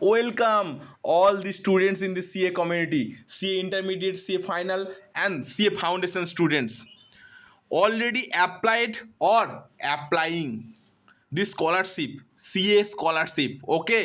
Welcome all the students in the CA community, CA intermediate, CA final, and CA foundation students. Already applied or applying the scholarship, CA scholarship. Okay,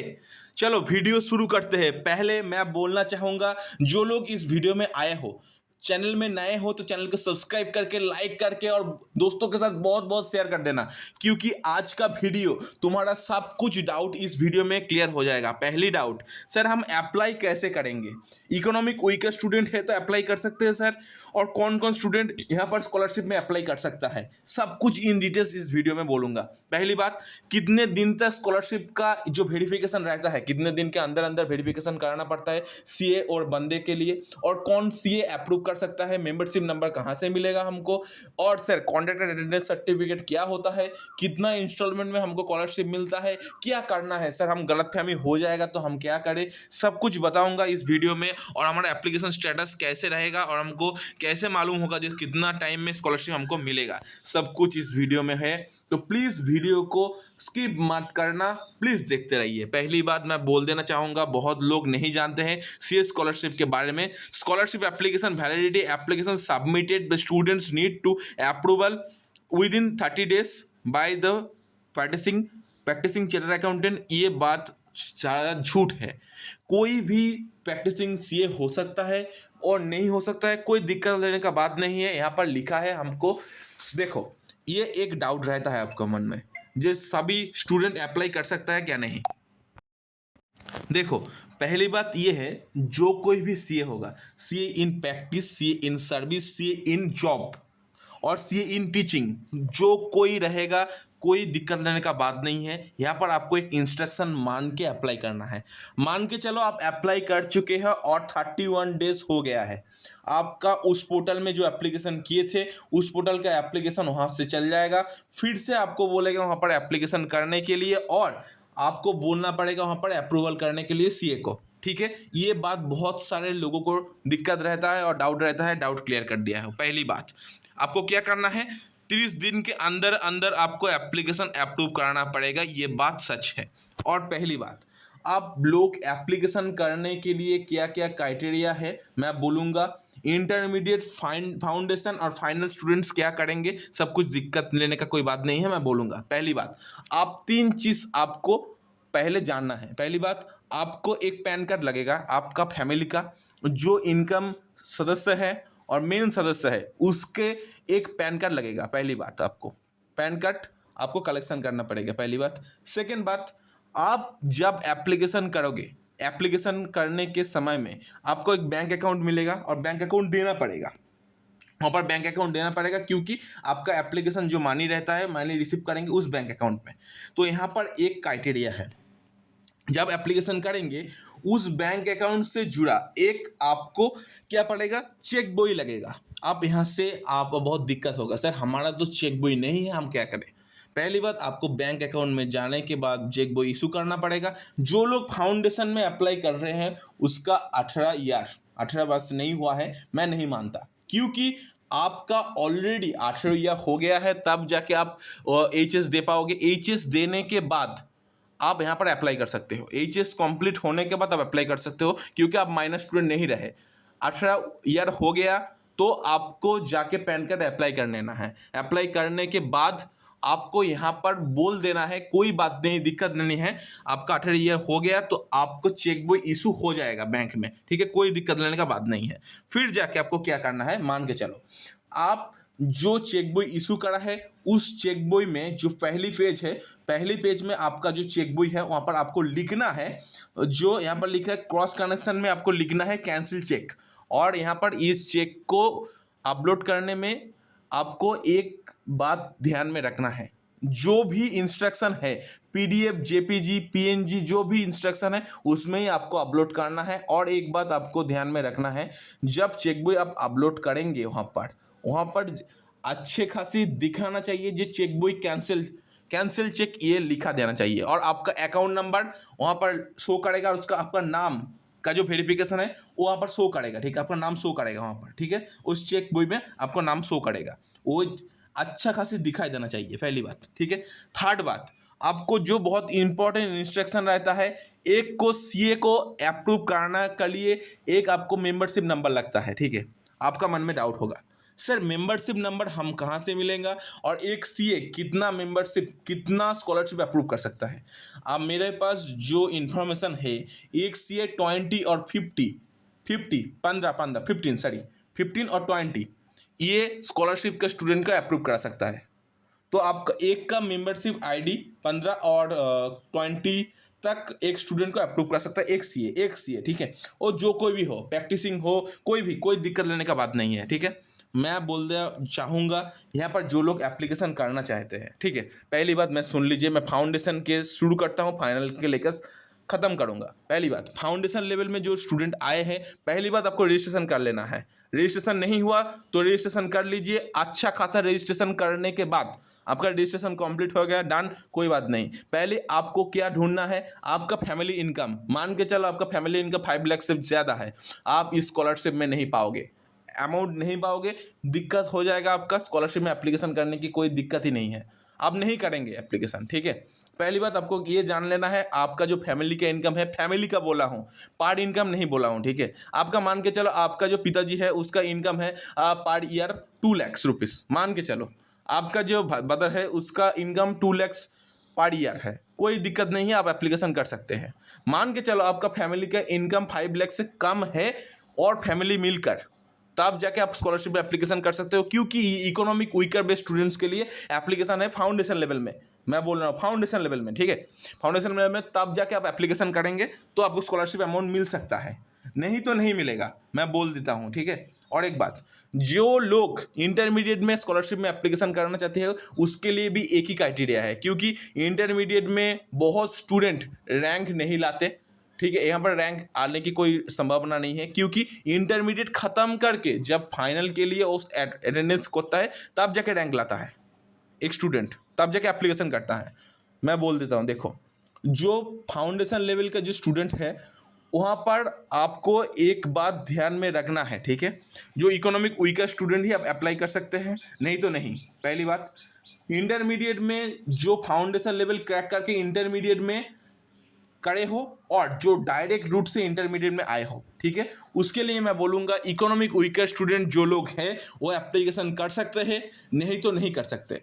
चलो video शुरू करते हैं। पहले मैं बोलना चाहूँगा, जो लोग इस वीडियो में आए हो, चैनल में नए हो तो चैनल को सब्सक्राइब करके, लाइक करके और दोस्तों के साथ बहुत बहुत शेयर कर देना, क्योंकि आज का वीडियो तुम्हारा सब कुछ डाउट इस वीडियो में क्लियर हो जाएगा। पहली डाउट, सर हम अप्लाई कैसे करेंगे? इकोनॉमिक वीकर स्टूडेंट है तो अप्लाई कर सकते हैं सर, और कौन कौन स्टूडेंट यहाँ पर स्कॉलरशिप में अप्लाई कर सकता है, सब कुछ इन डिटेल्स इस वीडियो में बोलूँगा। पहली बात, कितने दिन तक स्कॉलरशिप का जो वेरिफिकेशन रहता है, कितने दिन के अंदर अंदर वेरिफिकेशन कराना पड़ता है सीए और बंदे के लिए, और कौन सीए अप्रूव कर सकता है, मेंबरशिप नंबर कहाँ से मिलेगा हमको, और सर कॉन्ट्रैक्ट अटेंडेंस सर्टिफिकेट क्या होता है, कितना इंस्टॉलमेंट में हमको स्कॉलरशिप मिलता है, क्या करना है सर, हम गलतफहमी हो जाएगा तो हम क्या करें, सब कुछ बताऊंगा इस वीडियो में। और हमारा एप्लीकेशन स्टेटस कैसे रहेगा और हमको कैसे मालूम होगा जो कितना टाइम में स्कॉलरशिप हमको मिलेगा, सब कुछ इस वीडियो में है। तो प्लीज़ वीडियो को स्किप मत करना, प्लीज़ देखते रहिए। पहली बात मैं बोल देना चाहूँगा, बहुत लोग नहीं जानते हैं सीए स्कॉलरशिप के बारे में। Scholarship application validity, application submitted, students need to approval within 30 days by the practising chartered accountant. ये बात सारा झूठ है। कोई भी प्रैक्टिसिंग सीए हो सकता है और नहीं हो सकता है, कोई दिक्कत लेने का बात नहीं है। यहाँ पर लिखा है हमको, देखो ये एक डाउट रहता है आपका मन में, जो सभी स्टूडेंट अप्लाई कर सकता है क्या नहीं। देखो पहली बात ये है, जो कोई भी सीए होगा, CA in practice, CA in service, CA in job और सीए इन टीचिंग, जो कोई रहेगा, कोई दिक्कत लेने का बात नहीं है। यहाँ पर आपको एक इंस्ट्रक्शन मान के अप्लाई करना है। मान के चलो आप अप्लाई कर चुके हैं और 31 days हो गया है आपका, उस पोर्टल में जो एप्लीकेशन किए थे उस पोर्टल का एप्लीकेशन वहाँ से चल जाएगा, फिर से आपको बोलेगा वहाँ पर एप्लीकेशन करने के लिए, और आपको बोलना पड़ेगा वहाँ पर अप्रूवल करने के लिए सीए को। ठीक है, ये बात बहुत सारे लोगों को दिक्कत रहता है और डाउट रहता है, डाउट क्लियर कर दिया है। पहली बात, आपको क्या करना है, 30 दिन के अंदर अंदर आपको एप्लीकेशन अप्रूव कराना पड़ेगा, ये बात सच है। और पहली बात, आप लोग एप्लीकेशन करने के लिए क्या क्या क्राइटेरिया है मैं बोलूँगा। इंटरमीडिएट, फाउंडेशन और फाइनल स्टूडेंट्स क्या करेंगे, सब कुछ दिक्कत लेने का कोई बात नहीं है, मैं बोलूँगा। पहली बात, आप 3 चीज़ आपको पहले जानना है। पहली बात, आपको एक पैन कार्ड लगेगा आपका फैमिली का, जो इनकम सदस्य है और मेन सदस्य है उसके एक पैन कार्ड लगेगा। पहली बात, आपको पैन कार्ड आपको कलेक्शन करना पड़ेगा, पहली बात। सेकेंड बात, आप जब एप्लीकेशन करोगे, एप्लीकेशन करने के समय में आपको एक बैंक अकाउंट मिलेगा और बैंक अकाउंट देना पड़ेगा, वहाँ पर बैंक अकाउंट देना पड़ेगा, क्योंकि आपका एप्लीकेशन जो मनी रहता है, मनी रिसीव करेंगे उस बैंक अकाउंट में। तो यहाँ पर एक क्राइटेरिया है, जब एप्लीकेशन करेंगे उस बैंक अकाउंट से जुड़ा एक आपको क्या पड़ेगा, चेक बॉई लगेगा। आप यहाँ से आप बहुत दिक्कत होगा, सर हमारा तो चेक बॉई नहीं है, हम क्या करें। पहली बात, आपको बैंक अकाउंट में जाने के बाद चेक बॉई इशू करना पड़ेगा। जो लोग फाउंडेशन में अप्लाई कर रहे हैं उसका 18 वर्ष नहीं हुआ है, मैं नहीं मानता, क्योंकि आपका ऑलरेडी 18 ईयर हो गया है, तब जाके आप एचएस दे पाओगे। एचएस देने के बाद आप यहाँ पर अप्लाई कर सकते हो, एचएस कंप्लीट होने के बाद आप अप्लाई कर सकते हो, क्योंकि आप माइनर स्टूडेंट नहीं रहे। 18 ईयर हो गया तो आपको जाके पैन कार्ड अप्लाई कर लेना है। अप्लाई करने के बाद आपको यहाँ पर बोल देना है, कोई बात नहीं, दिक्कत नहीं है, आपका 18 ईयर हो गया तो आपको चेक बॉई इशू हो जाएगा बैंक में। ठीक है, कोई दिक्कत लेने का बात नहीं है। फिर जाके आपको क्या करना है, मान के चलो आप जो चेक बॉई इशू करा है उस चेक बॉई में जो पहली पेज है, पहली पेज में आपका जो चेक बॉई है वहाँ पर आपको लिखना है, जो यहाँ पर लिखा है क्रॉस कनेक्शन में आपको लिखना है कैंसिल चेक। और यहाँ पर इस चेक को अपलोड करने में आपको एक बात ध्यान में रखना है, जो भी इंस्ट्रक्शन है, पीडीएफ, जेपीजी, पीएनजी, जो भी इंस्ट्रक्शन है उसमें ही आपको अपलोड करना है। और एक बात आपको ध्यान में रखना है, जब चेक बॉई आप अपलोड करेंगे वहाँ पर अच्छे खासी दिखाना चाहिए, जो चेक बॉई कैंसिल चेक ये लिखा देना चाहिए। और आपका अकाउंट नंबर वहाँ पर शो करेगा, और उसका आपका नाम का जो वेरिफिकेशन है वो वहाँ पर शो करेगा। ठीक है, आपका नाम शो करेगा वहाँ पर। ठीक है, उस चेक बॉई में आपका नाम शो करेगा, वो अच्छा खासी दिखाई देना चाहिए, पहली बात। ठीक है, थर्ड बात, आपको जो बहुत इंपॉर्टेंट इंस्ट्रक्शन रहता है, एक को सीए को अप्रूव कराना के लिए एक आपको मेंबरशिप नंबर लगता है, ठीक है। आपका मन में डाउट होगा, सर मेंबरशिप नंबर हम कहाँ से मिलेगा और एक सीए कितना मेंबरशिप, कितना स्कॉलरशिप अप्रूव कर सकता है। अब मेरे पास जो इन्फॉर्मेशन है, एक सीए 20 और 15 और 20 ये स्कॉलरशिप के स्टूडेंट का अप्रूव करा सकता है। तो आपका एक का मेंबरशिप आईडी 15 और 20 तक एक स्टूडेंट को अप्रूव कर सकता है, एक सीए, ठीक है। और जो कोई भी हो, प्रैक्टिसिंग हो, कोई दिक्कत लेने का बात नहीं है, ठीक है। मैं बोलना चाहूँगा यहाँ पर जो लोग एप्लीकेशन करना चाहते हैं, ठीक है, पहली बात मैं सुन लीजिए, मैं फाउंडेशन के शुरू करता हूँ, फाइनल के लेकर ख़त्म करूँगा। पहली बात, फाउंडेशन लेवल में जो स्टूडेंट आए हैं, पहली बात आपको रजिस्ट्रेशन कर लेना है। रजिस्ट्रेशन नहीं हुआ तो रजिस्ट्रेशन कर लीजिए। अच्छा खासा रजिस्ट्रेशन करने के बाद आपका रजिस्ट्रेशन कंप्लीट हो गया, डन, कोई बात नहीं। पहले आपको क्या ढूंढना है, आपका फैमिली इनकम। मान के चलो आपका फैमिली इनकम 5 लाख से ज़्यादा है, आप इस स्कॉलरशिप में नहीं पाओगे, अमाउंट नहीं पाओगे, दिक्कत हो जाएगा। आपका स्कॉलरशिप में एप्लीकेशन करने की कोई दिक्कत ही नहीं है, आप नहीं करेंगे एप्लीकेशन, ठीक है। पहली बात आपको ये जान लेना है, आपका जो फैमिली का इनकम है, फैमिली का बोला हूँ, पर इनकम नहीं बोला हूँ, ठीक है। आपका मान के चलो आपका जो पिताजी है उसका इनकम है पर ईयर 2 लाख रुपीज़, मान के चलो आपका जो ब्रदर है उसका इनकम 2 लाख पर ईयर है, कोई दिक्कत नहीं है, आप एप्लीकेशन कर सकते हैं। मान के चलो आपका फैमिली का इनकम 5 लाख से कम है और फैमिली मिलकर, तब जाके आप स्कॉलरशिप एप्लीकेशन कर सकते हो, क्योंकि इकोनॉमिक वीकर बेस्ड स्टूडेंट्स के लिए एप्लीकेशन है फाउंडेशन लेवल में, मैं बोल रहा हूँ फाउंडेशन लेवल में, ठीक है। फाउंडेशन लेवल में तब जाके आप एप्लीकेशन करेंगे तो आपको स्कॉलरशिप अमाउंट मिल सकता है, नहीं तो नहीं मिलेगा, मैं बोल देता हूँ, ठीक है। और एक बात, जो लोग इंटरमीडिएट में स्कॉलरशिप में एप्लीकेशन करना चाहते हैं उसके लिए भी एक ही क्राइटेरिया है, क्योंकि इंटरमीडिएट में बहुत स्टूडेंट रैंक नहीं लाते, ठीक है। यहाँ पर रैंक आने की कोई संभावना नहीं है, क्योंकि इंटरमीडिएट खत्म करके जब फाइनल के लिए उस अटेंडेंस होता है तब जाके रैंक लाता है एक स्टूडेंट, तब जाके एप्लीकेशन करता है। मैं बोल देता हूँ, देखो जो फाउंडेशन लेवल का जो स्टूडेंट है वहाँ पर आपको एक बात ध्यान में रखना है, ठीक है। जो इकोनॉमिक वीकर स्टूडेंट ही आप अप्लाई कर सकते हैं, नहीं तो नहीं। पहली बात, इंटरमीडिएट में जो फाउंडेशन लेवल क्रैक करके इंटरमीडिएट में करे हो और जो डायरेक्ट रूट से इंटरमीडिएट में आए हो, ठीक है, उसके लिए मैं बोलूँगा इकोनॉमिक वीकर स्टूडेंट जो लोग हैं वो एप्लीकेशन कर सकते हैं, नहीं तो नहीं कर सकते।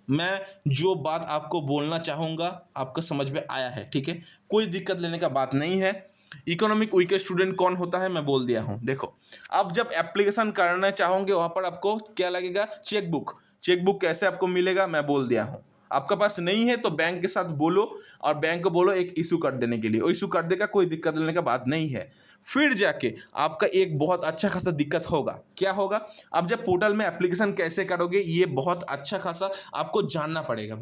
मैं जो बात आपको बोलना चाहूँगा आपको समझ में आया है, ठीक है, कोई दिक्कत लेने का बात नहीं है। इकोनॉमिक वीकर स्टूडेंट कौन होता है मैं बोल दिया हूँ। देखो, अब जब एप्लीकेशन करना चाहोगे वहाँ पर आपको क्या लगेगा, चेकबुक कैसे आपको मिलेगा मैं बोल दिया हूँ। आपका पास नहीं है तो बैंक के साथ बोलो और बैंक को बोलो एक इशू कर देने के लिए, वो इशू कर देगा, कोई दिक्कत लेने का बात नहीं है। फिर जाके आपका एक बहुत अच्छा खासा दिक्कत होगा, क्या होगा, अब जब पोर्टल में एप्लीकेशन कैसे करोगे ये बहुत अच्छा खासा आपको जानना पड़ेगा।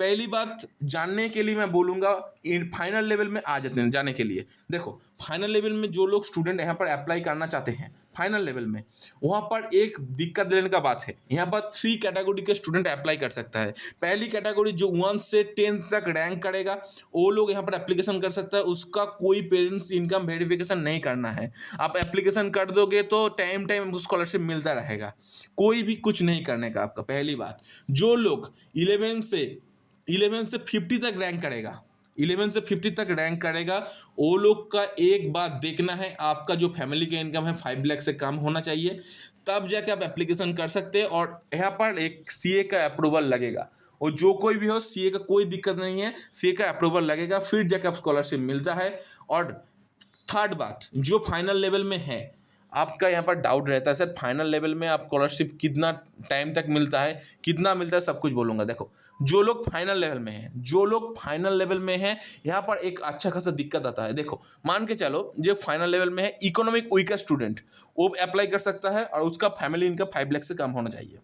पहली बात जानने के लिए मैं बोलूँगा इन फाइनल लेवल में आ जाते हैं जाने के लिए। देखो, फाइनल लेवल में जो लोग स्टूडेंट यहाँ पर अप्लाई करना चाहते हैं फाइनल लेवल में, वहाँ पर एक दिक्कत लेने का बात है, यहाँ पर 3 कैटेगरी के स्टूडेंट अप्लाई कर सकता है। पहली कैटेगरी जो 1 से 10 तक रैंक करेगा वो लोग यहाँ पर एप्लीकेशन कर सकता है, उसका कोई पेरेंट्स इनकम वेरिफिकेशन नहीं करना है। आप एप्लीकेशन कर दोगे तो टाइम स्कॉलरशिप मिलता रहेगा, कोई भी कुछ नहीं करने का आपका। पहली बात, जो लोग 11 से 50 तक रैंक करेगा, 11 से 50 तक रैंक करेगा, वो लोग का एक बात देखना है, आपका जो फैमिली का इनकम है 5 लाख से कम होना चाहिए, तब जाके आप एप्लीकेशन कर सकते हैं। और यहाँ पर एक सीए का अप्रूवल लगेगा, और जो कोई भी हो सीए का कोई दिक्कत नहीं है, सीए का अप्रूवल लगेगा, फिर जाके आप स्कॉलरशिप मिलता है। और थर्ड बात, जो फाइनल लेवल में है, आपका यहाँ पर डाउट रहता है सर फाइनल लेवल में आप स्कॉलरशिप कितना टाइम तक मिलता है, कितना मिलता है, सब कुछ बोलूँगा। देखो, जो लोग फाइनल लेवल में हैं यहाँ पर एक अच्छा खासा दिक्कत आता है। देखो, मान के चलो जो फाइनल लेवल में है इकोनॉमिक वीकर स्टूडेंट वो अप्लाई कर सकता है और उसका फैमिली इनकम 5 लाख से कम होना चाहिए।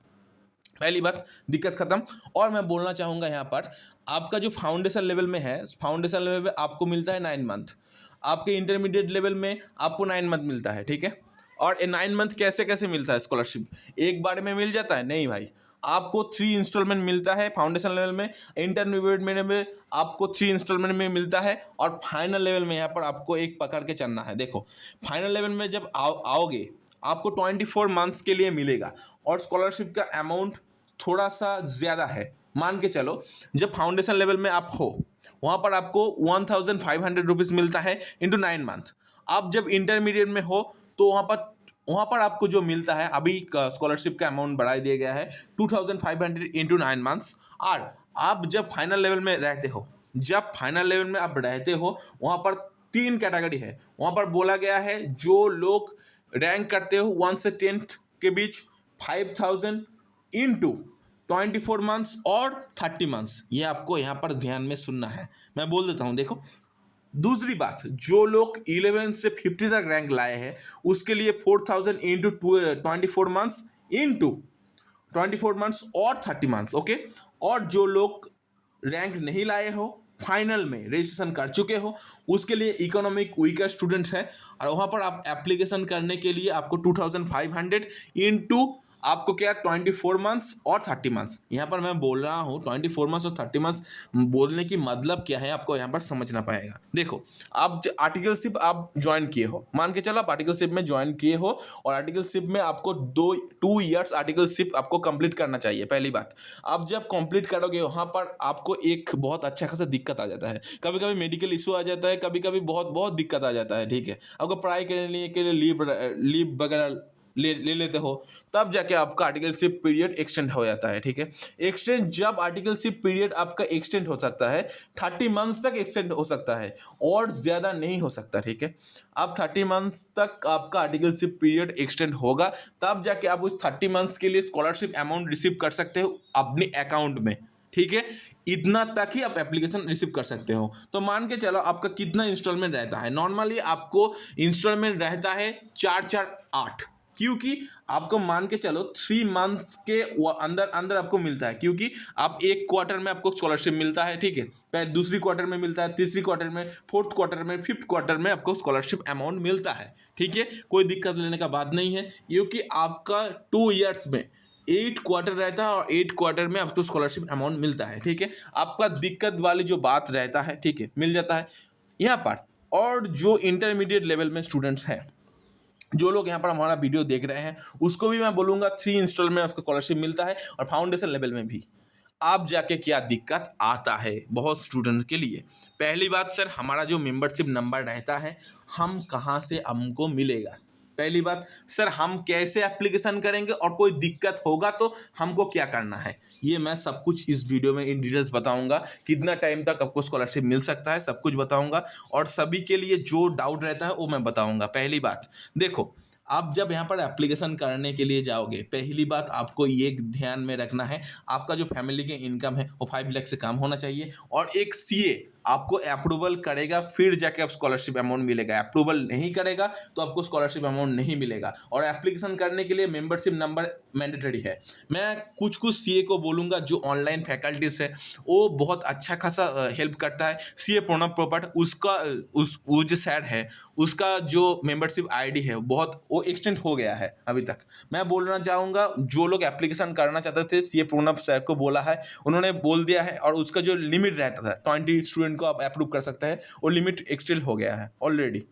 पहली बात, दिक्कत खत्म। और मैं बोलना चाहूँगा यहाँ पर आपका जो फाउंडेशन लेवल में है, फाउंडेशन लेवल में आपको मिलता है 9 मंथ, आपके इंटरमीडिएट लेवल में आपको 9 मंथ मिलता है, ठीक है। और 9 मंथ कैसे कैसे मिलता है स्कॉलरशिप, एक बार में मिल जाता है नहीं भाई, आपको 3 इंस्टॉलमेंट मिलता है फाउंडेशन लेवल में, इंटरमीडिएट में आपको 3 इंस्टॉलमेंट में मिलता है, और फाइनल लेवल में यहाँ पर आपको एक पकड़ के चलना है। देखो, फाइनल लेवल में जब आओगे आपको 24 मंथ्स के लिए मिलेगा, और स्कॉलरशिप का अमाउंट थोड़ा सा ज़्यादा है, मान के चलो जब फाउंडेशन लेवल में आप हो वहाँ पर आपको 1500 रुपीज़ मिलता है इंटू 9 मंथ। अब जब इंटरमीडिएट में हो तो वहाँ पर आपको जो मिलता है, अभी स्कॉलरशिप का अमाउंट बढ़ा दिया गया है 2500 इंटू 9 मंथ्स। और आप जब फाइनल लेवल में रहते हो, वहाँ पर 3 कैटेगरी है। वहाँ पर बोला गया है जो लोग रैंक करते हो 1 से 10 के बीच 5000 इंटू 24 मंथ्स और 30 मंथ्स। ये आपको यहाँ पर ध्यान में सुनना है, मैं बोल देता हूँ। देखो, दूसरी बात, जो लोग 11 से 50 तक रैंक लाए हैं उसके लिए 4000 इंटू 24 मंथ्स इंटू 24 मंथ्स और 30 मंथ्स। ओके, और जो लोग रैंक नहीं लाए हो, फाइनल में रजिस्ट्रेशन कर चुके हो, उसके लिए इकोनॉमिक वीकर स्टूडेंट्स हैं और वहाँ पर आप एप्लीकेशन करने के लिए आपको 2500 इंटू आपको क्या 24 मंथ्स और 30 मंथ्स। यहाँ पर मैं बोल रहा हूँ 24 मंथ्स और 30 मंथ्स बोलने की मतलब क्या है आपको यहाँ पर समझना पड़ेगा। देखो, आप आर्टिकलशिप आप ज्वाइन किए हो, मान के चलो आप आर्टिकलशिप में ज्वाइन किए हो और आर्टिकलशिप में आपको 2 ईयर्स आर्टिकलशिप आपको कंप्लीट करना चाहिए। पहली बात, आप जब कंप्लीट करोगे वहाँ पर आपको एक बहुत अच्छा खासा दिक्कत आ जाता है, कभी कभी मेडिकल इशू आ जाता है, कभी कभी बहुत बहुत दिक्कत आ जाता है। ठीक है, आपको पढ़ाई करने के लिए लीव वगैरह ले लेते हो, तब जाके आपका आर्टिकलशिप पीरियड एक्सटेंड हो जाता है। ठीक है, एक्सटेंड जब आर्टिकलशिप पीरियड आपका एक्सटेंड हो सकता है 30 मंथ्स तक एक्सटेंड हो सकता है और ज़्यादा नहीं हो सकता। ठीक है, अब 30 मंथ्स तक आपका आर्टिकलशिप पीरियड एक्सटेंड होगा, तब जाके आप उस 30 मंथ्स के लिए स्कॉलरशिप अमाउंट रिसीव कर सकते हो अपने अकाउंट में। ठीक है, इतना तक ही आप एप्लीकेशन रिसीव कर सकते हो। तो मान के चलो आपका कितना इंस्टॉलमेंट रहता है, नॉर्मली आपको इंस्टॉलमेंट रहता है 4-4-8, क्योंकि आपको मान के चलो 3 मंथ्स के अंदर अंदर आपको मिलता है, क्योंकि आप एक क्वार्टर में आपको स्कॉलरशिप मिलता है। ठीक है, पहले दूसरी क्वार्टर में मिलता है, तीसरी क्वार्टर में, फोर्थ क्वार्टर में, फिफ्थ क्वार्टर में आपको स्कॉलरशिप अमाउंट मिलता है। ठीक है, कोई दिक्कत लेने का बात नहीं है, क्योंकि आपका 2 ईयर्स में 8 क्वार्टर रहता है और 8 क्वार्टर में आपको स्कॉलरशिप अमाउंट मिलता है। ठीक है, आपका दिक्कत वाली जो बात रहता है, ठीक है, मिल जाता है यहाँ पर। और जो इंटरमीडिएट लेवल में स्टूडेंट्स हैं, जो लोग यहाँ पर हमारा वीडियो देख रहे हैं, उसको भी मैं बोलूँगा 3 इंस्टॉलमेंट आपको स्कॉलरशिप मिलता है और फाउंडेशन लेवल में भी। आप जाके क्या दिक्कत आता है बहुत स्टूडेंट के लिए, पहली बात सर, हमारा जो मेंबरशिप नंबर रहता है हम कहाँ से हमको मिलेगा। पहली बात सर, हम कैसे एप्लीकेशन करेंगे और कोई दिक्कत होगा तो हमको क्या करना है, ये मैं सब कुछ इस वीडियो में इन डिटेल्स बताऊंगा। कितना टाइम तक आपको स्कॉलरशिप मिल सकता है सब कुछ बताऊंगा, और सभी के लिए जो डाउट रहता है वो मैं बताऊंगा। पहली बात देखो, आप जब यहाँ पर एप्लीकेशन करने के लिए जाओगे, पहली बात आपको ये ध्यान में रखना है, आपका जो फैमिली के इनकम है वो 5 लाख से कम होना चाहिए, और एक सीए आपको अप्रूवल करेगा फिर जाके आप स्कॉलरशिप अमाउंट मिलेगा। अप्रूवल नहीं करेगा तो आपको स्कॉलरशिप अमाउंट नहीं मिलेगा। और एप्लीकेशन करने के लिए मेंबरशिप नंबर मैंडेटरी है। मैं कुछ सीए को बोलूँगा, जो ऑनलाइन फैकल्टीज है वो बहुत अच्छा खासा हेल्प करता है। सीए प्रणव पोपट, उसका वो जो सैड है उसका जो मेंबरशिप आईडी है वो एक्सटेंड हो गया है अभी तक। मैं बोलना चाहूँगा जो लोग एप्लीकेशन करना चाहते थे, सीए प्रणव सर को बोला है, उन्होंने बोल दिया है, और उसका जो लिमिट रहता था 20 स्टूडेंट को आप अप्रूव कर सकते हैं, वो लिमिट एक्सटेंड हो गया है ऑलरेडी।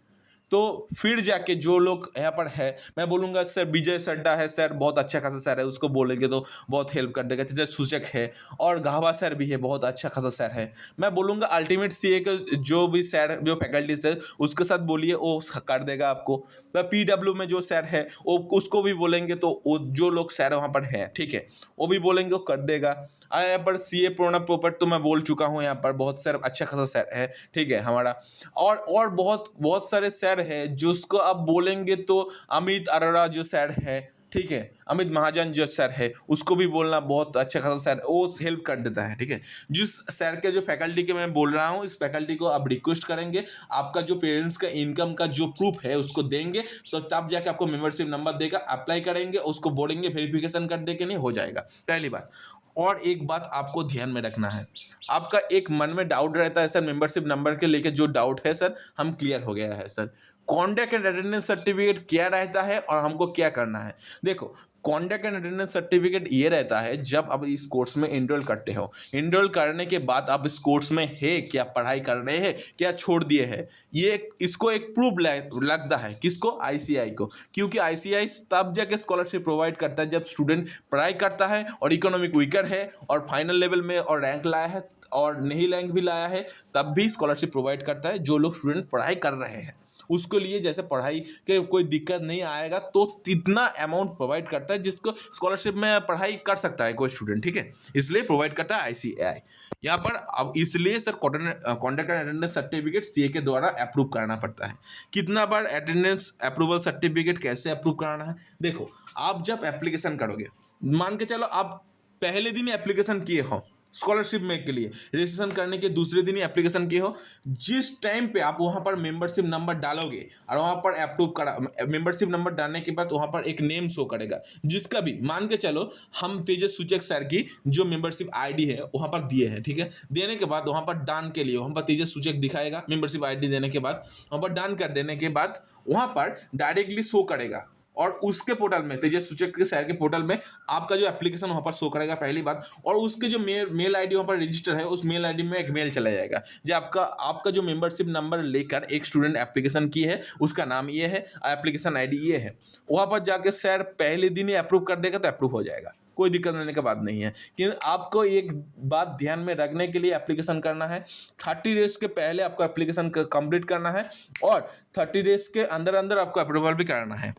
तो फिर जाके जो लोग यहाँ पर है, मैं बोलूँगा सर विजय सड्डा है, सर बहुत अच्छा खासा सर है, उसको बोलेंगे तो बहुत हेल्प कर देगा। जैसे सूचक है, और गाहवा सर भी है, बहुत अच्छा खासा सर है। मैं बोलूँगा अल्टीमेट सीए के जो भी सर जो फैकल्टीज है उसके साथ बोलिए, वो कर देगा आपको। मैं पीडब्ल्यू में जो सर है वो उसको भी बोलेंगे तो वो जो लोग सर वहाँ पर हैं, ठीक है, वो भी बोलेंगे वो कर देगा। यहाँ पर सीए प्रणव पोपट तो मैं बोल चुका हूँ, यहाँ पर बहुत सर अच्छा खासा सर है, ठीक है हमारा। और बहुत बहुत सारे सर है जिसको आप बोलेंगे तो अमित अरोड़ा जो सर है, ठीक है, अमित महाजन जो सर है उसको भी बोलना, बहुत अच्छा खासा सर, वो हेल्प कर देता है। ठीक है, जिस सर के जो फैकल्टी के मैं बोल रहा हूँ, इस फैकल्टी को आप रिक्वेस्ट करेंगे, आपका जो पेरेंट्स का इनकम का जो प्रूफ है उसको देंगे, तो तब जाके आपको मेंबरशिप नंबर देगा, अप्लाई करेंगे, उसको बोलेंगे वेरिफिकेशन कर दे के नहीं हो जाएगा, पहली बात। और एक बात आपको ध्यान में रखना है, आपका एक मन में डाउट रहता है सर मेंबरशिप नंबर के लेके, जो डाउट है सर हम क्लियर हो गया है sir. Contact and attendance certificate क्या रहता है और हमको क्या करना है। देखो, कॉन्डक्ट एंड अटेंडेंस सर्टिफिकेट ये रहता है जब आप इस कोर्स में इनरोल करते हो। इनरोल करने के बाद आप इस कोर्स में है क्या, पढ़ाई कर रहे हैं क्या, छोड़ दिए हैं, ये इसको एक प्रूफ लगता है किसको, आईसीएआई को। क्योंकि आईसीएआई तब जाके स्कॉलरशिप प्रोवाइड करता है जब स्टूडेंट पढ़ाई करता है और इकोनॉमिक वीकर है और फाइनल लेवल में और रैंक लाया है और नहीं रैंक भी लाया है, तब भी स्कॉलरशिप प्रोवाइड करता है। जो लोग स्टूडेंट पढ़ाई कर रहे हैं उसके लिए जैसे पढ़ाई के कोई दिक्कत नहीं आएगा तो इतना अमाउंट प्रोवाइड करता है जिसको स्कॉलरशिप में पढ़ाई कर सकता है कोई स्टूडेंट, ठीक है, इसलिए प्रोवाइड करता है आईसीएआई यहाँ पर। अब इसलिए sir conduct and attendance certificate CA के द्वारा अप्रूव करना पड़ता है। कितना बार अटेंडेंस अप्रूवल सर्टिफिकेट कैसे अप्रूव कराना है, देखो आप जब एप्लीकेशन करोगे, मान के चलो आप पहले दिन ही एप्लीकेशन किए हो स्कॉलरशिप में के लिए, रजिस्ट्रेशन करने के दूसरे दिन ही एप्लीकेशन किए हो, जिस टाइम पे आप वहाँ पर मेंबरशिप नंबर डालोगे और वहाँ पर अप्रूव करा, मेंबरशिप नंबर डालने के बाद वहाँ पर एक नेम शो करेगा जिसका भी, मान के चलो हम तेजस सूचक सर की जो मेंबरशिप आईडी है वहाँ पर दिए हैं, ठीक है, देने के बाद वहाँ पर डन के लिए वहाँ पर तेजस सूचक दिखाएगा, मेंबरशिप आईडी देने के बाद वहाँ पर डन कर देने के बाद वहाँ पर डायरेक्टली शो करेगा और उसके पोर्टल में, तेजस सूचक के शहर के पोर्टल में आपका जो एप्लीकेशन वहाँ पर शो करेगा पहली बात, और उसके जो मेल आईडी वहाँ पर रजिस्टर है उस मेल आईडी में एक मेल चला जाएगा जो आपका जो मेंबरशिप नंबर लेकर एक स्टूडेंट एप्लीकेशन की है उसका नाम ये है, एप्लीकेशन आईडी ये है, वहाँ पर जाके सर पहले दिन ही अप्रूव कर देगा तो अप्रूव हो जाएगा, कोई दिक्कत लेने का बात नहीं है। कि आपको एक बात ध्यान में रखने के लिए एप्लीकेशन करना है, 30 डेज के पहले आपको एप्लीकेशन कंप्लीट करना है और 30 डेज के अंदर अंदर आपको अप्रूवल भी कराना है।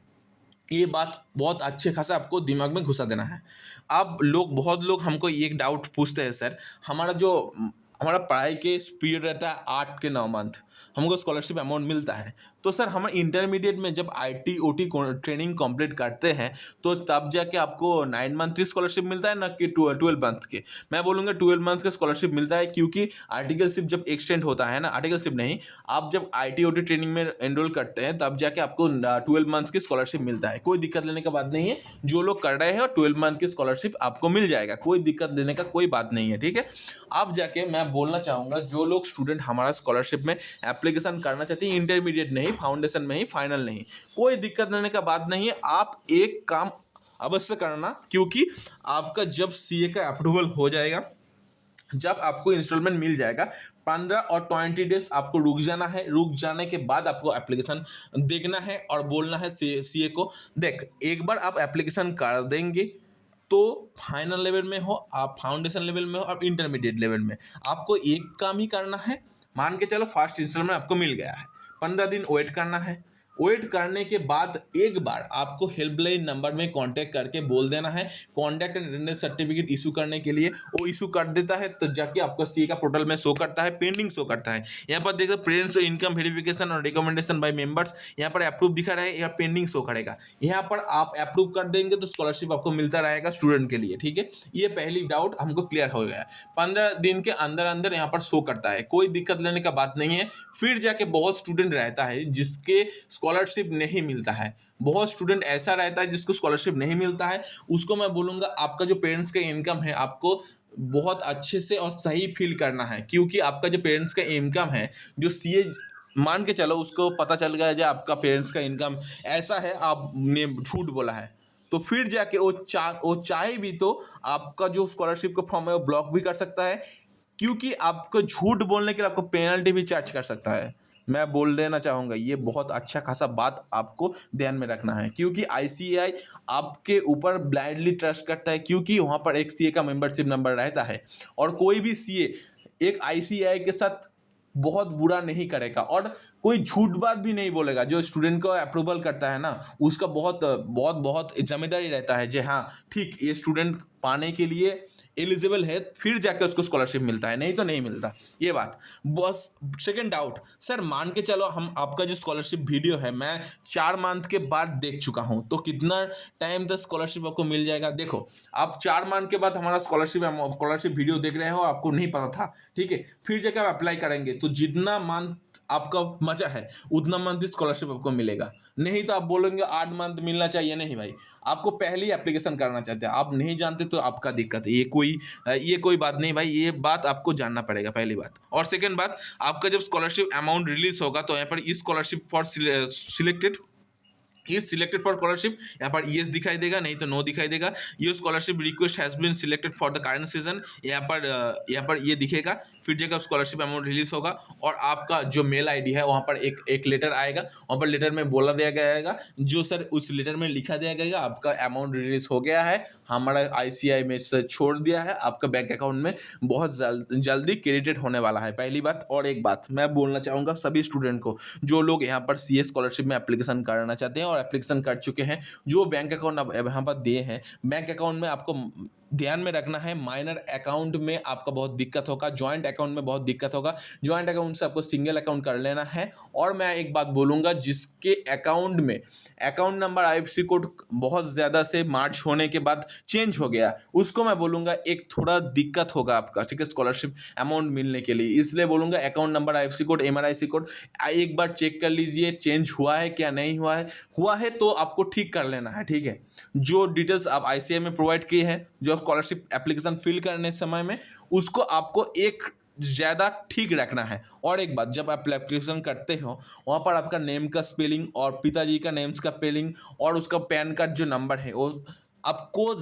ये बात बहुत अच्छे खासा आपको दिमाग में घुसा देना है। अब बहुत लोग हमको एक डाउट पूछते हैं, सर हमारा पढ़ाई के पीरियड रहता है 8 के 9 मंथ, हमको स्कॉलरशिप अमाउंट मिलता है, तो सर हम इंटरमीडिएट में जब आईटी ओटी ट्रेनिंग कंप्लीट करते हैं तो तब जाके आपको 9 मंथ की स्कॉलरशिप मिलता है ना कि 12 मंथ के। मैं बोलूँगा 12 मंथ का स्कॉलरशिप मिलता है, क्योंकि आर्टिकलशिप जब एक्सटेंड होता है ना, आर्टिकलशिप नहीं, आप जब आईटी ओटी ट्रेनिंग में एनरोल करते हैं तब जाके आपको 12 मंथ्स की स्कॉलरशिप मिलता है। कोई दिक्कत लेने का बात नहीं है, जो लोग कर रहे हैं 12 मंथ की स्कॉलरशिप आपको मिल जाएगा, कोई दिक्कत लेने का कोई बात नहीं है, ठीक है। अब जाके मैं बोलना चाहूँगा जो लोग स्टूडेंट हमारा स्कॉलरशिप में एप्लीकेशन करना चाहते हैं, इंटरमीडिएट नहीं, फाउंडेशन में ही, फाइनल नहीं, कोई दिक्कत लेने का बात नहीं है। आप एक काम अवश्य करना, क्योंकि आपका जब सीए का अप्रूवल हो जाएगा, जब आपको इंस्टॉलमेंट मिल जाएगा 15 और 20 डेज आपको रुक जाना है, रुक जाने के बाद आपको एप्लीकेशन देखना है और बोलना है सीए को, देख एक बार आप एप्लीकेशन कर देंगे तो फाइनल लेवल में हो, आप फाउंडेशन लेवल में हो, आप इंटरमीडिएट लेवल में, आपको एक काम ही करना है। मान के चलो फर्स्ट इंस्टॉलमेंट आपको मिल गया है, 15 दिन वेट करना है, वेट करने के बाद एक बार आपको हेल्पलाइन नंबर में कांटेक्ट करके बोल देना है conduct and attendance certificate issue करने के लिए, वो इशू कर देता है तो जाके आपको सीए का पोर्टल में शो करता है, पेंडिंग शो करता है। यहाँ पर देखो पेरेंट्स इनकम वेरिफिकेशन और रिकमेंडेशन बाय मेंबर्स, यहाँ पर अप्रूव दिखा रहा है, यहाँ पेंडिंग शो करेगा, यहाँ पर आप अप्रूव कर देंगे तो स्कॉलरशिप आपको मिलता रहेगा स्टूडेंट के लिए, ठीक है। ये पहली डाउट हमको क्लियर हो गया। 15 दिन के अंदर अंदर यहाँ पर शो करता है, कोई दिक्कत लेने का बात नहीं है। फिर जाके बहुत स्टूडेंट रहता है जिसके स्कॉलरशिप नहीं मिलता है, बहुत स्टूडेंट ऐसा रहता है जिसको स्कॉलरशिप नहीं मिलता है, उसको मैं बोलूँगा आपका जो पेरेंट्स का इनकम है आपको बहुत अच्छे से और सही फील करना है, क्योंकि आपका जो पेरेंट्स का इनकम है, जो सीए मान के चलो उसको पता चल गया जो आपका पेरेंट्स का इनकम ऐसा है, आपने झूठ बोला है, तो फिर जाके वो चाहे भी तो आपका जो स्कॉलरशिप का फॉर्म है वो ब्लॉक भी कर सकता है, क्योंकि आपको झूठ बोलने के लिए आपको पेनल्टी भी चार्ज कर सकता है। मैं बोल देना चाहूँगा ये बहुत अच्छा खासा बात आपको ध्यान में रखना है, क्योंकि आईसीएआई आपके ऊपर ब्लाइंडली ट्रस्ट करता है, क्योंकि वहाँ पर एक सीए का मेंबरशिप नंबर रहता है और कोई भी सीए एक आईसीएआई के साथ बहुत बुरा नहीं करेगा और कोई झूठ बात भी नहीं बोलेगा। जो स्टूडेंट को अप्रूवल करता है ना, उसका बहुत बहुत बहुत जिम्मेदारी रहता है, जी हाँ ठीक ये स्टूडेंट पाने के लिए एलिजिबल है, फिर जाकर उसको स्कॉलरशिप मिलता है, नहीं तो नहीं मिलता। ये बात बस। सेकंड डाउट, सर मान के चलो हम आपका जो स्कॉलरशिप वीडियो है मैं 4 मंथ के बाद देख चुका हूँ, तो कितना टाइम तक स्कॉलरशिप आपको मिल जाएगा। देखो आप 4 मंथ के बाद हमारा स्कॉलरशिप वीडियो देख रहे हो, आपको नहीं पता था, ठीक है, फिर जाकर आप अप्लाई करेंगे तो जितना मंथ आपका मजा है उतना मंथ स्कॉलरशिप आपको मिलेगा। नहीं तो आप बोलेंगे 8 मंथ मिलना चाहिए, नहीं भाई, आपको पहले ही एप्लीकेशन करना चाहते हैं, आप नहीं जानते तो आपका दिक्कत है, ये कोई बात नहीं भाई, ये बात आपको जानना पड़ेगा पहली बात। और सेकंड बात, आपका जब स्कॉलरशिप अमाउंट रिलीज होगा तो यहाँ पर scholarship for selected is selected for scholarship, यहाँ पर यस दिखाई देगा, नहीं तो नो दिखाई देगा। Your scholarship request has been selected for the current season, यहाँ पर ये दिखेगा। फिर जगह स्कॉलरशिप अमाउंट रिलीज होगा और आपका जो मेल आईडी है वहाँ पर एक लेटर आएगा, वहाँ पर लेटर में बोला दिया जाएगा, जो सर उस लेटर में लिखा दिया जाएगा आपका अमाउंट रिलीज हो गया है, हमारा ICI में से छोड़ दिया है, आपका बैंक अकाउंट में बहुत जल्दी क्रेडिट होने वाला है, पहली बात। और एक बात मैं बोलना चाहूँगा सभी स्टूडेंट को, जो लोग यहाँ पर CA स्कॉलरशिप में एप्लीकेशन करना चाहते हैं और एप्लीकेशन कर चुके हैं, जो बैंक अकाउंट अब यहाँ पर दिए हैं, बैंक अकाउंट में आपको ध्यान में रखना है, माइनर अकाउंट में आपका बहुत दिक्कत होगा, जॉइंट अकाउंट में बहुत दिक्कत होगा। जॉइंट अकाउंट से आपको सिंगल अकाउंट कर लेना है। और मैं एक बात बोलूँगा, जिसके अकाउंट में अकाउंट नंबर IFSC कोड बहुत ज़्यादा से मार्च होने के बाद चेंज हो गया, उसको मैं बोलूँगा एक थोड़ा दिक्कत होगा आपका, ठीक है, स्कॉलरशिप अमाउंट मिलने के लिए। इसलिए बोलूँगा account number IFSC code MRIC code एक बार चेक कर लीजिए, चेंज हुआ है क्या नहीं हुआ है तो आपको ठीक कर लेना है, ठीक है। जो डिटेल्स आप ICI में प्रोवाइड किए हैं, जो स्कॉलरशिप एप्लीकेशन फिल करने समय में, उसको आपको एक ज़्यादा ठीक रखना है। और एक बात, जब आप एप्लीकेशन करते हो वहाँ पर आपका नेम का स्पेलिंग और पिताजी का नेम्स का स्पेलिंग और उसका पैन कार्ड जो नंबर है वो आपको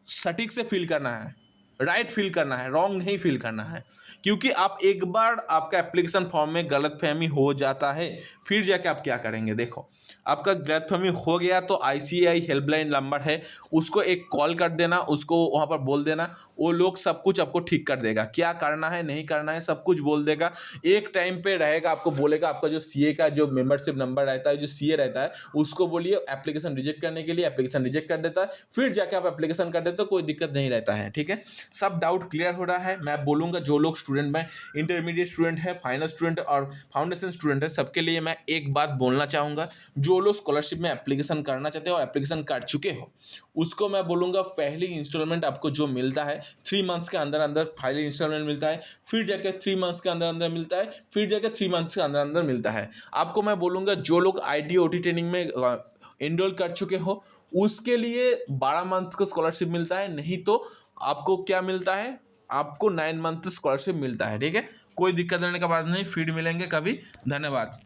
सटीक से फिल करना है, राइट फिल करना है, रॉन्ग नहीं फिल करना है। क्योंकि आप एक बार आपका एप्लीकेशन फॉर्म में गलतफहमी हो जाता है, फिर जाके आप क्या करेंगे, देखो आपका गलतफहमी हो गया तो ICI हेल्पलाइन नंबर है, उसको एक कॉल कर देना, उसको वहाँ पर बोल देना, वो लोग सब कुछ आपको ठीक कर देगा, क्या करना है नहीं करना है सब कुछ बोल देगा। एक टाइम पे रहेगा, आपको बोलेगा, आपका जो CA का जो मेंबरशिप नंबर रहता है, जो CA रहता है, उसको बोलिए एप्लीकेशन रिजेक्ट करने के लिए, एप्लीकेशन रिजेक्ट कर देता है, फिर जाके आप एप्लीकेशन कर देते हो, कोई दिक्कत नहीं रहता है, ठीक है। सब डाउट क्लियर हो रहा है। मैं बोलूँगा जो लोग स्टूडेंट में इंटरमीडिएट स्टूडेंट है, फाइनल स्टूडेंट और फाउंडेशन स्टूडेंट है, सबके लिए मैं एक बात बोलना चाहूँगा, जो लोग स्कॉलरशिप में एप्लीकेशन करना चाहते हो और एप्लीकेशन कर चुके हो, उसको मैं बोलूँगा पहली इंस्टॉलमेंट आपको जो मिलता है 3 मंथ्स के अंदर अंदर पहली इंस्टॉलमेंट मिलता है, फिर जाके 3 मंथ्स के अंदर अंदर मिलता है, फिर जाके 3 मंथ्स के अंदर अंदर मिलता है। आपको मैं बोलूँगा जो लोग IT OT ट्रेनिंग में एनरोल कर चुके हो, उसके लिए 12 मंथ का स्कॉलरशिप मिलता है, नहीं तो आपको क्या मिलता है, आपको 9 मंथ स्कॉलरशिप मिलता है, ठीक है। कोई दिक्कत लेने का बात नहीं, फिर मिलेंगे कभी, धन्यवाद।